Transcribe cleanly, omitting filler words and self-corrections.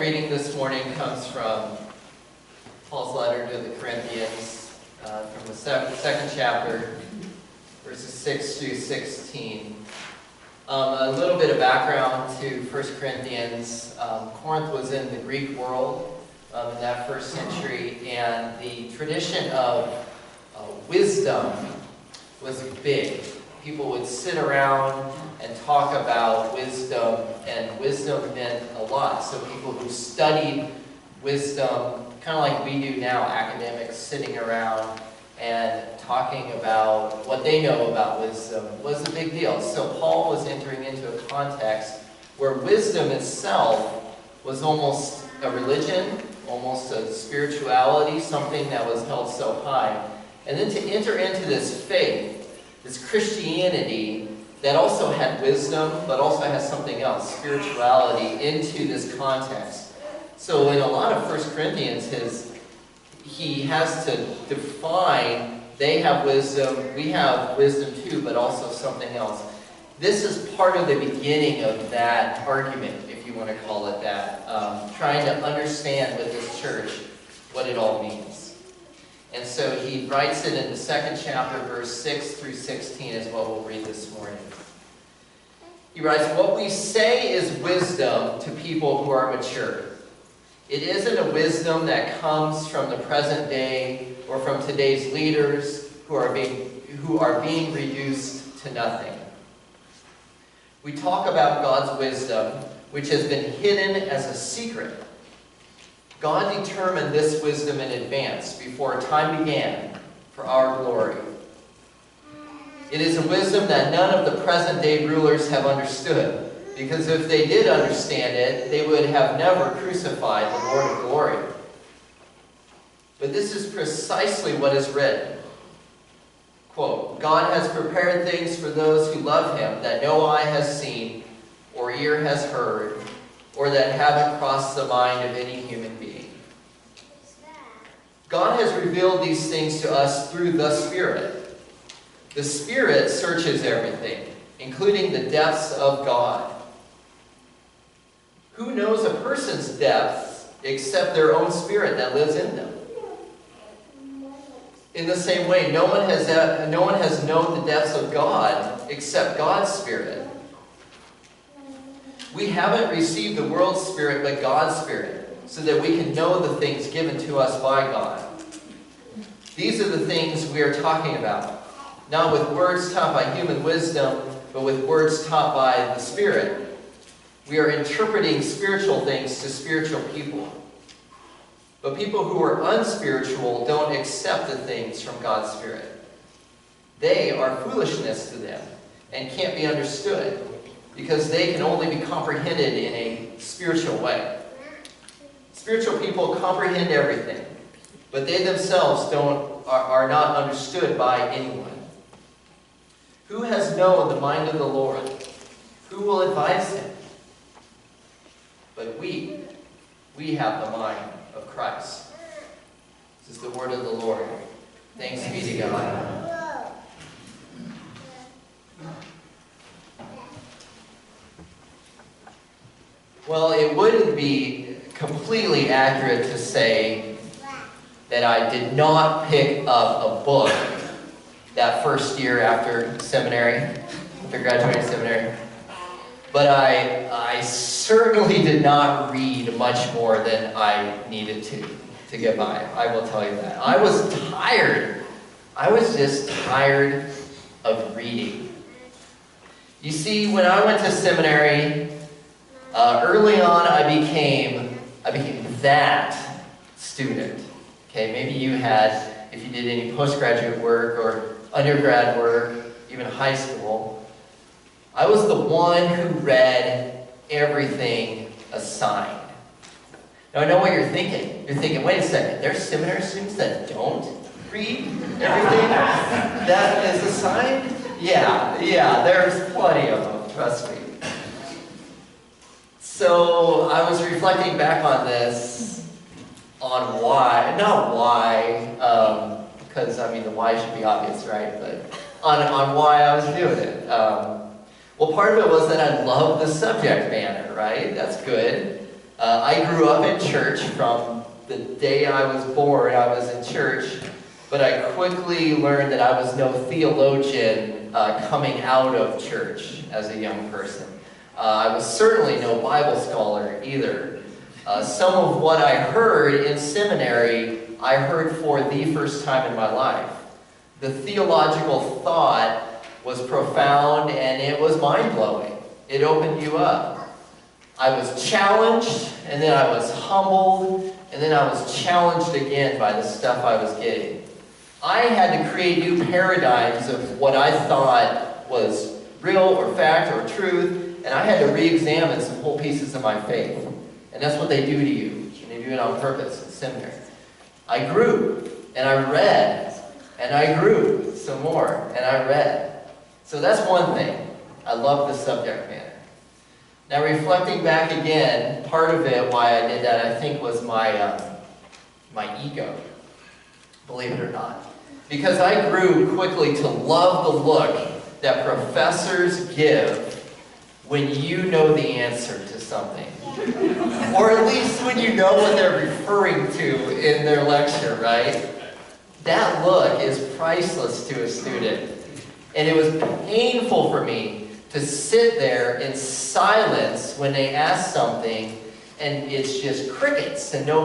reading this morning comes from Paul's letter to the Corinthians, from the second chapter, verses 6 through 16. A little bit of background to 1 Corinthians. Corinth was in the Greek world in that first century, and the tradition of wisdom was big. People would sit around and talk about wisdom, and wisdom meant a lot. So people who studied wisdom, kind of like we do now, academics sitting around and talking about what they know about wisdom, was a big deal. So Paul was entering into a context where wisdom itself was almost a religion, almost a spirituality, something that was held so high. And then to enter into this faith, this Christianity that also had wisdom, but also has something else, spirituality, into this context. So in a lot of 1 Corinthians, he has to define, they have wisdom, we have wisdom too, but also something else. This is part of the beginning of that argument, if you want to call it that, trying to understand with this church what it all means. And so he writes it in the second chapter, verse 6 through 16 is what we'll read this morning. He writes, "What we say is wisdom to people who are mature. It isn't a wisdom that comes from the present day or from today's leaders who are being reduced to nothing. We talk about God's wisdom, which has been hidden as a secret. God determined this wisdom in advance, before time began, for our glory. It is a wisdom that none of the present-day rulers have understood, because if they did understand it, they would have never crucified the Lord of glory. But this is precisely what is written. Quote, God has prepared things for those who love him that no eye has seen, or ear has heard, or that haven't crossed the mind of any human being. God has revealed these things to us through the Spirit. The Spirit searches everything, including the depths of God. Who knows a person's depths except their own spirit that lives in them? In the same way, no one has known the depths of God except God's Spirit. We haven't received the world's spirit, but God's Spirit, so that we can know the things given to us by God. These are the things we are talking about, not with words taught by human wisdom, but with words taught by the Spirit. We are interpreting spiritual things to spiritual people. But people who are unspiritual don't accept the things from God's Spirit. They are foolishness to them and can't be understood, because they can only be comprehended in a spiritual way. Spiritual people comprehend everything, but they themselves are not understood by anyone. Who has known the mind of the Lord? Who will advise him? But we have the mind of Christ." This is the word of the Lord. Thanks be to God. Well, it wouldn't be completely accurate to say that I did not pick up a book that first year after graduating seminary. But I certainly did not read much more than I needed to get by. I will tell you that. I was tired. I was just tired of reading. You see, when I went to seminary, early on I became that student. Okay, maybe you had, if you did any postgraduate work or undergrad work, even high school, I was the one who read everything assigned. Now I know what you're thinking. You're thinking, wait a second, there's seminary students that don't read everything that is assigned? Yeah, there's plenty of them, trust me. So I was reflecting back on this, on why, not why, because I mean the why should be obvious, right? But on why I was doing it. Well, part of it was that I loved the subject matter, right? That's good. I grew up in church. From the day I was born, I was in church, but I quickly learned that I was no theologian coming out of church as a young person. I was certainly no Bible scholar either. Some of what I heard in seminary, I heard for the first time in my life. The theological thought was profound and it was mind-blowing. It opened you up. I was challenged, and then I was humbled, and then I was challenged again by the stuff I was getting. I had to create new paradigms of what I thought was real or fact or truth, and I had to re-examine some whole pieces of my faith. And that's what they do to you. And they do it on purpose in seminary. I grew, and I read, and I grew some more, and I read. So that's one thing. I love the subject matter. Now, reflecting back again, part of it, why I did that, I think, was my ego, believe it or not. Because I grew quickly to love the look that professors give when you know the answer to something. Or at least when you know what they're referring to in their lecture, right? That look is priceless to a student. And it was painful for me to sit there in silence when they ask something and it's just crickets and no